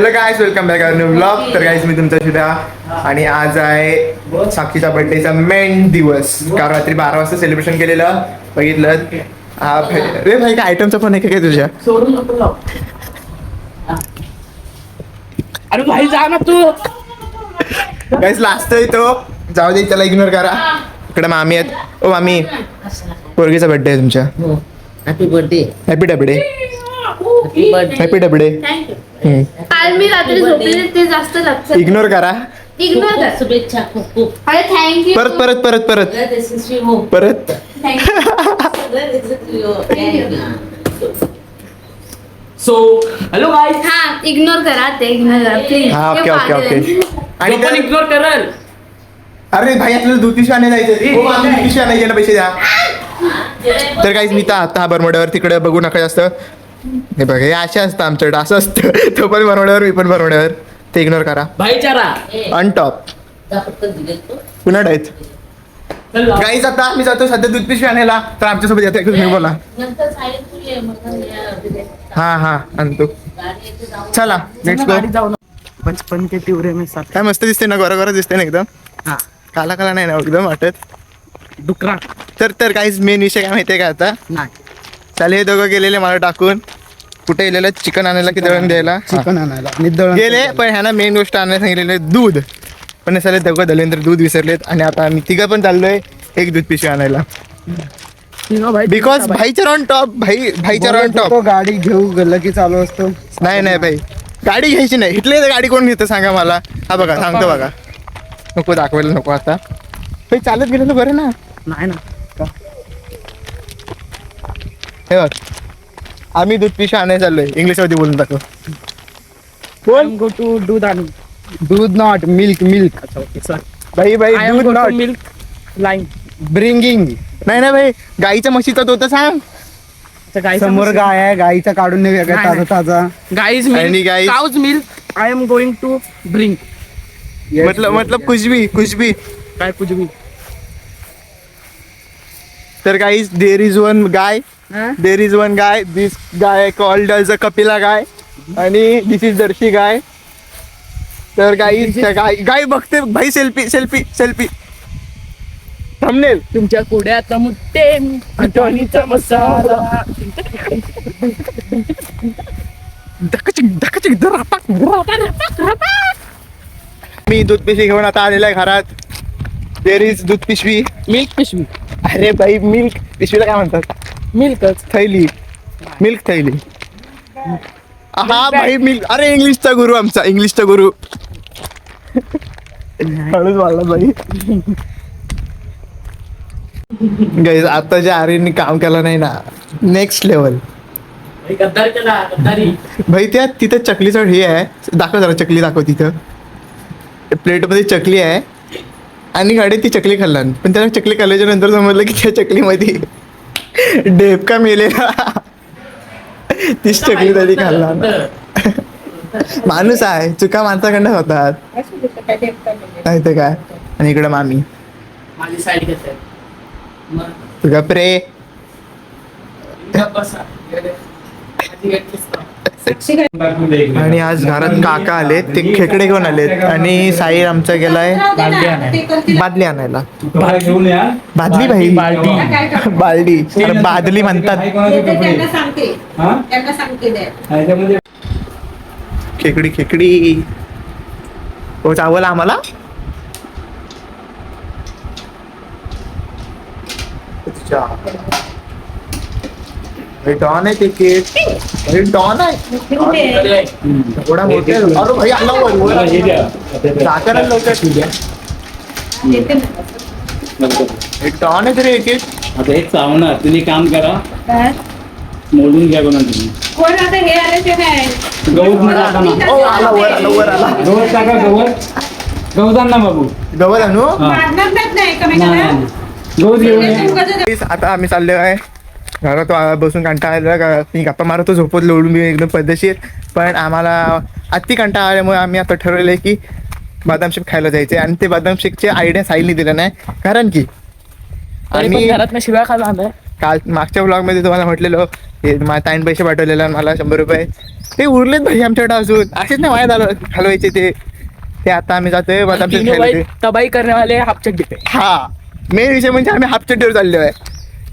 Hello guys, welcome back new blog. तर guys मी तुमचा शुद्धा आणि आज आहे साक्षीचा बर्थडेचा मेन दिवस. काल रात्री 12 वाजता सेलिब्रेशन केलेलं बघितलं. हा भाई, रे भाई काय आयटमचा पण आहे काय तुझ्या? सोडून नको लाव. अरे भाई जा ना तू. गाईज लास्ट आहे तो, जाऊ दे त्याला इग्नोर करा. इकडे मामी आहेत. ओ मामी, पोरगीचा बर्थडे आहे तुमच्या. Happy birthday. Happy birthday. Happy birthday. Happy birthday. काल मी रात्री झोपलेले ते जास्त लक्षात इग्नोर करा. इग्नोर कर. शुभेच्छा खूप खूप. अरे थँक्यू. परत परत परत परत परत. So hello guys. हा इग्नोर करा ते इग्नोर करा प्लीज. हा ओके ओके ओके. आणि पण इग्नोर करल. अरे भाई आपल्याला दूध पिशवी आणायला जायचं. हो आम्ही दूध पिशवी आणायला गेलं, पैसे द्या. तर काहीच मी तर आता बरमोड्यावर तिकडे बघू नका जास्त. हे बघा हे असे असतं आमच्याकडे, असं असतं. तो पण बरमोड्यावर, मी पण बरमोड्यावर. ते इग्नोर करा. भाईचारा. ऑन टॉप पुन्हा डायच. गाईज आता मी जातो सध्या दूध पिशवी आणायला. तर आमच्यासोबत येते तुम्ही बोला. हा हा आणतो. चला लेट्स गो. जाऊ ना. बचपन के तिवरे में साथ. काय मस्त दिसते ना, गोरा गोरा दिसते ना एकदम. हा काला काला नाही ना एकदम वाटत. डुकरा तर काहीच मेन विषय काय माहितीये का आता? नाही. चाले हे दोघं गेलेले मला टाकून. कुठे गेलेले? चिकन आणायला की दळण द्यायला? चिकन आणायला आणि दळण गेले, पण ह्याना मेन गोष्ट आणायला सांगितलेले दूध. पण हे साले दोघं दलेंद्र दूध विसरलेत. आणि आता आम्ही तिघं पण चाललोय एक दूध पिशवी आणायला. बिकॉज भाईचर ऑन टॉप. भाईचर ऑन टॉप. तो गाडी घेऊ लगेच चालू असतो. नाही नाही भाई, गाडी घ्यायची नाही. इथले गाडी कोण घेतं सांगा मला. हा बघा सांगतो बघा. नको दाखवायला नको आता. भाई चालत गेलेलं बरं ना. नाही ना. हे बघ, आम्ही दूध पिशवी आणायला चाललोय. इंग्लिश मध्ये बोलून टाकू. बोल गो टू दूध आणि दूध नॉट मिल्क मिल्क. अच्छा ओके सर. भाई भाई I am doodh go not to milk line. Bringing. नाही ना भाई, गाईच्या म्हशीचा तो तर सांग. समोर गाय आहे, गाईचा काढून नाही वेगळा नाही, ताजा ताजा. गाईज आणि milk guys- cow's milk I am going to bring. मतलब कुछ भी. काय कुछ भी. तर गाईज देर इज वन गाय. देर इज वन गाय. दिस गाय कॉल्ड एज अ कपिला गाय. आणि दिस इज जर्सी गाय. तर गाईज गाय बघते भाई. Selfie thumbnail. तुमच्या कुड्यात मुत्ते आठवणीचा मसाला. धकाचिक धरापाक. मी दूध पिशवी घेऊन आता आलेला आहे घरात. देर इज दूध पिशवी. मिल्क पिशवी. अरे भाई मिल्क पिशवीला काय म्हणतात? मिल्कच. थैली. मिल्क थैली. हा भाई मिल्क. अरे इंग्लिशचा गुरु आमचा, इंग्लिशचा गुरु. हळूच वाढला भाई. गाईज आता ज्या आर्यननी काम केलं नाही ना, नेक्स्ट लेवल. गद्दार केला गद्दारी. भाई त्या तिथं चकलीचं हे आहे. दाखव जरा चकली दाखव. तिथं प्लेटमध्ये चकली आहे आणि गाडी ती चकली खाल्ला. पण त्याला चकली खाल्ल्याच्या नंतर समजलं की त्या चकलीमध्ये डेपका मेलेला. तीच चकली तरी खाल्ला. माणूस आहे, चुका माणसाकडनं होतात. नाही तर काय. आणि इकडे मामी. माझी साईड घेते. तुझा प्रे. आणि आज घरात काका आले, ते खेकडे घेऊन आलेत. आणि साई आमचा गेलाय बादली आणायला. बादली भाई. बालडी. अरे बादली म्हणतात. खेकडी. हो चावला आम्हाला. डॉन आहे ते. डॉन आहे. थोडा मोठे. अरे भाई आला वर. साखर आहे लवकर. एक डॉन आहे तरी एक. आता एक चावणार. तुम्ही काम करा, मोडून घ्या कोणा तुम्ही. कोण आता हे आले ते नाही. गवत टाका ना. ओ आला वर आला. गवत टाका. गवत आण ना बाबू. गवत आणू. नाही. गवत घेऊन ये. आता आम्ही चाललो आहे घरात. बसून कंटाळा आला का मी गप्पा मारतो, झोपत लोळून मी एकदम पद्धतशीर. पण आम्हाला अति कंटाळा आल्यामुळे आम्ही आता ठरवलं की बदाम शेक खायला जायचे. आणि ते बदाम शेकची आयडिया साईलनी दिलं नाही, कारण की आणि आम्ही घरात शिव्या खायला आलाय. काल मागच्या ब्लॉगमध्ये तुम्हाला म्हटलेलो हे माझ्या ताईन पैसे पाठवलेला मला 100 रुपये ते उरलेत भाई आमच्याकडे अजून असेच नाही वाया घालवायचे ते आता आम्ही जातोय बदामचे तीनों भाई तबाही करने वाले हाफ चड्डी पे. हा मेन विषय म्हणजे आम्ही हाफ चड्डीवर चाललो आहे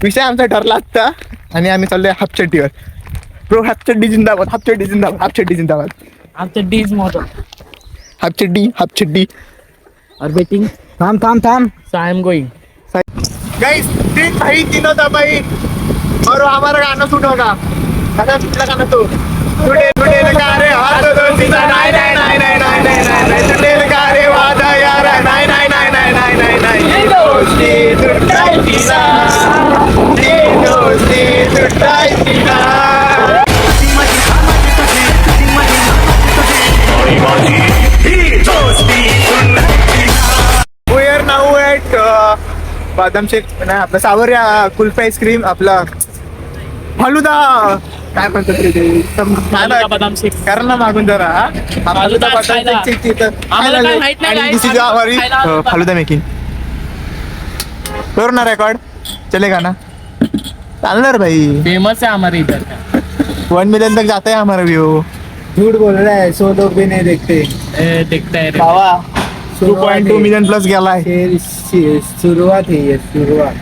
विषय आमचा ठरला आत्ता आणि आम्ही चाललोय हाफ चड्डीवर ब्रो हाफ चड्डी जिंदाबाद हाफ चड्डी जिंदाबाद हाफ चड्डी जिंदाबाद हाफ चड्डी इज मोटो. हाफ चड्डी और बेटिंग थाम so I am going. Guys तीन भाई तीनों दबाई और हमारा गाना शूट होगा गाना पिछला गाना तो टुडे लगा रे हाथ दो सीधा नाय नाय नाय नाय नाय नाय नाय नाय टुडे लगा रे वादा यार नाय नाय नाय नाय नाय नाय नाय ये दोस्ती टुटाई सीधा ये दोस्ती टुटाई सीधा We are now at बदाम शेक नाही आपलं सावरिया कुल्फी आईस्क्रीम आपला फालुदा काय म्हणतात ते फालुदा बदाम शेक. करा ना मागून जरा हा? हा फालुदा बदाम खायला. शेक तिथं आम्हाला खायला काय माहित नाही, आणि guys. this is our खायला आलो होतो. फालुदा मेकिंग करू ना रेकॉर्ड चलेगा ना चालणार भाई फेमस है हमारे इधर का. 1 मिलियन तक जाता है हमारा व्यू झूठ बोल रहा है 100 लोग भी नहीं देखते देखता है रे. भावा 2.2 मिलियन प्लस गेलाय सुरुवात है ये सुरुवात.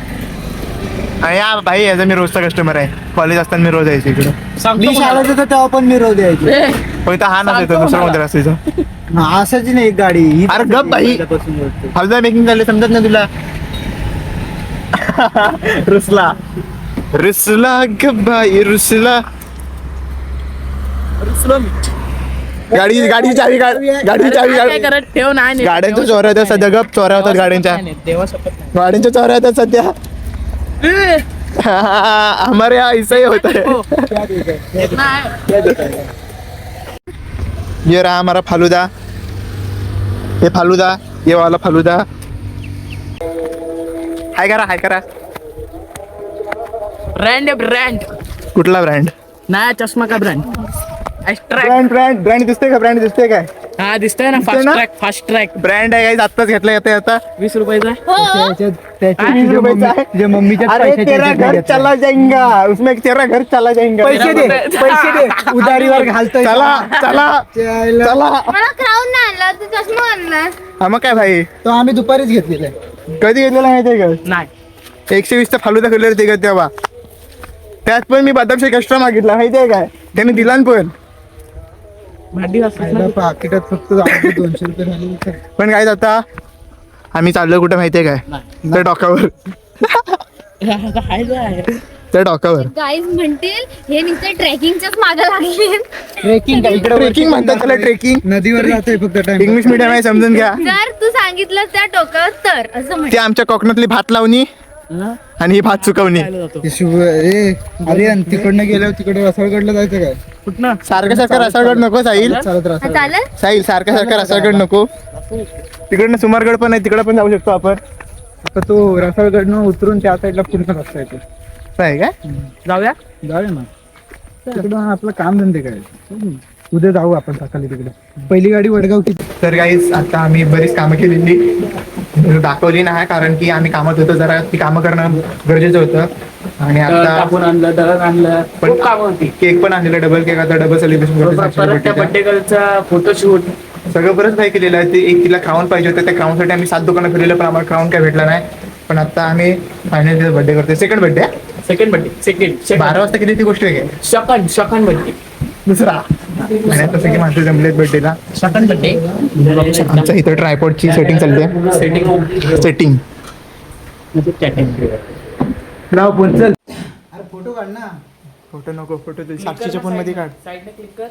आणि हा भाई याचा मी रोजचा कस्टमर आहे कॉलेज असताना मी रोज यायचो इकडे सांगतो मी कोणाला. शाळेत होतो तेव्हा पण मी रोज यायचो. ए, पण इथं हा नसायचा सांगतो दुसरा मला. कोणतरी असायचा असायची नाही एक गाडी ही अरे गप बाई. पहिल्यापासून बोलतो. फालुदा मेकिंग झाले समजत ना तुला रुसला रुसला गब्बाई रुसला रुसलो मी. गाडीची चावी गाडीची चावी काय करत ठेव नाही नाही. गाड्यांच्या चोऱ्या होत्या सध्या गप चोऱ्या होतात गाड्यांच्या नाही, नाही, देवा शपथ नाही. गाड्यांच्या चोऱ्या होत्या सध्या ए, हमारे यहाँ ऐसा ही होता है हो. नाही. ये रहा हमारा फालुदा ये फालुदा ये वाला फालुदा हाय करा ब्रँड आहे ब्रँड. कुठला ब्रँड नया चष्मा का ब्रँड. एक्स्ट्रॅक्ट. ब्रँड दिसते काय हा दिसतोय ना दिसतोय ना? फास्ट ट्रॅक ब्रँड आहे काही आत्ताच घेतला येता 20 रुपयाचा. त्याच्या 20 रुपयाचा आहे? तुझ्या मम्मीच्या अरे पैशाचे तेरा ह्याच्यात घर घेतलं. चला जाएगा उसमें तेरा घर चला जाएगा पैसे दे उधारीवर घालतोय चला मला क्राऊन नाही आणला तू चष्मा आणला. हा मग काय भाई तो आम्ही दुपारीच घेतलेला आहे. कधी घेतलेला माहितीये का नाही 120 चा फालुदा खाल्लेला ते का तेव्हा त्यात पण मी बदाम शेक एक्स्ट्रा मागितला माहितीये काय त्याने दिला ना पण भांडी घासत ना. पाकिटात फक्त 200 रुपये झाले. पण काय आता आम्ही चाललो कुठे माहितीये काय त्या डॉकावर आता हाय जाय. त्या डॉकावर गाईज म्हणतील हे नुसते ट्रेकिंगच्याच मागे लागले. ट्रेकिंग म्हणतात त्याला ट्रेकिंग नदीवर जातोय फक्त टाइम. इंग्लिश मीडियम आहे समजून घ्या जर तू सांगितलं त्या टोकावर तर असं ते म्हणते. आमच्या कोकणातली भात लावणी हा? आणि ही भात चुकवणी खायला जातो. अरे आणि तिकडनं गेल्यावर तिकडे रसाळगडला जायचं काय कुठनं. सारखं रसाळगड नको साहिल चालत रसाळ. चालेल साहिल सारखं रसाळगड नको तिकडनं सुमारगड पण आहे तिकडे पण जाऊ शकतो आपण आता तो रसाळगडनं उतरून त्या साईडला पूर्ण रस्ता येतो. असं आहे काय जाऊया. जाऊया ना तिकडं आपलं काम धंदे काय उद्या जाऊ आपण सकाळी तिकडे. पहिली गाडी वडगाव किती. तर गाईज आता आम्ही बरीच कामं केलेली दाखवली नाही कारण की आम्ही कामात होतो जरा ती कामं करणं गरजेचं होतं आणि आता कापून आणलं दळण आणलं पण खूप काम होती. केक पण आणलेला डबल केक आता डबल सेलिब्रेशन परत त्या बर्थडे गर्लचा फोटोशूट. सगळं बरंच काही केलेलं आहे ते एक तिला क्राऊन पाहिजे होतं त्या क्राऊनसाठी आम्ही 7 दुकानं फिरलेलं पण आम्हाला क्राऊन काय भेटला नाही पण आता आम्ही फायनल तिचा बर्थडे करते सेकंड बर्थडे सेकंड बर्थडे 12 वाजता केली ती गोष्ट आहे काय सेकंड बर्थडे. दुसरा आणि आता सगळे माणसं जमलेत बर्थडेला सेकंड बर्थडे. आमच्या इथं ट्रायपॉडची सेटिंग चालते सेटिंग राव पण चल अरे फोटो काढ ना. फोटो नको फोटो तुझ्या साक्षीच्या फोन मध्ये काढ साईडने क्लिक कर.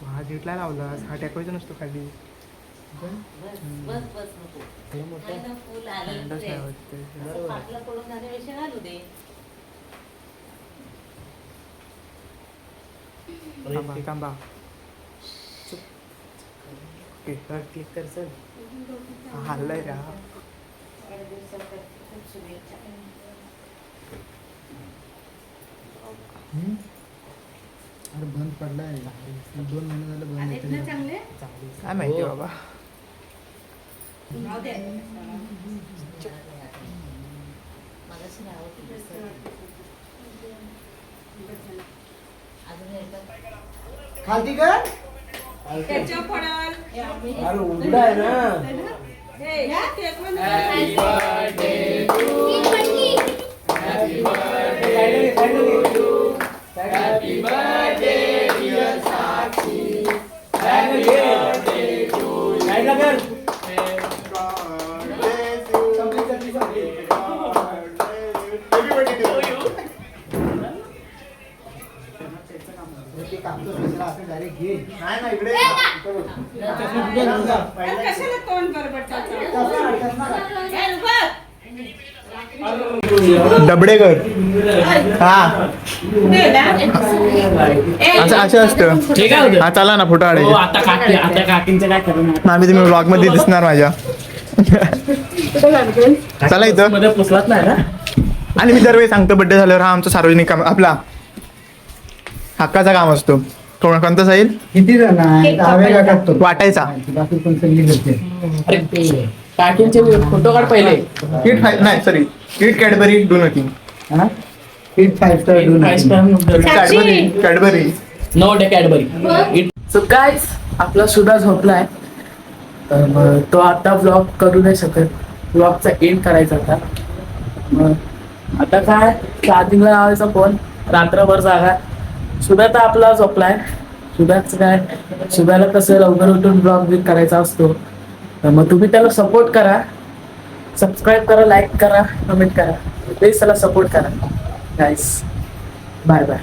हा जिटला लावला हा टाकवायचा नसतो खाली थांबा क्लिक कर चल. हल्लाय रा अरे बंद पडलाय 2 महिने झाले बंद येते. काय माहिती बाबा डबडेकर हा असं असतं. ठीक आहे हा चला ना फोटो हो, काढायचे. आता काकींचं काय करणार आम्ही तुम्ही ब्लॉग मध्ये दिसणार माझ्या. चला इथं. मध्ये पुसलाच नाही ना. आणि मी दरवेळी सांगतो बड्डे झाल्यावर हा आमचा सार्वजनिक काम आपला हक्काचा काम असतो. कोणता जाईल किती जण आहे? दहावे का करतो? वाटायचा. बाकी पण सगळी करते. अरे काकींचे फोटो काढ पहिले. किट नाही sorry kit Cadbury do nothing. हा? Hit 5 star देऊन Cadbury Cadbury no day Cadbury. So guys आपला सुद्धा झोपलाय. तर मग तो आता व्लॉग करू नाही शकत. व्लॉगचा एंड करायचा आता. मग आता काय चार्जिंगला लावायचा फोन. रात्रभर जागा. सुद्धा तर आपला झोपलाय. सुद्धाच काय सुद्धाला कसं लवकर उठून ब्लॉग बिग करायचा असतो. तर मग तुम्ही त्याला सपोर्ट करा. सबस्क्राईब करा, लाईक करा, कमेंट करा. प्लीज त्याला सपोर्ट करा गाईस. Bye bye.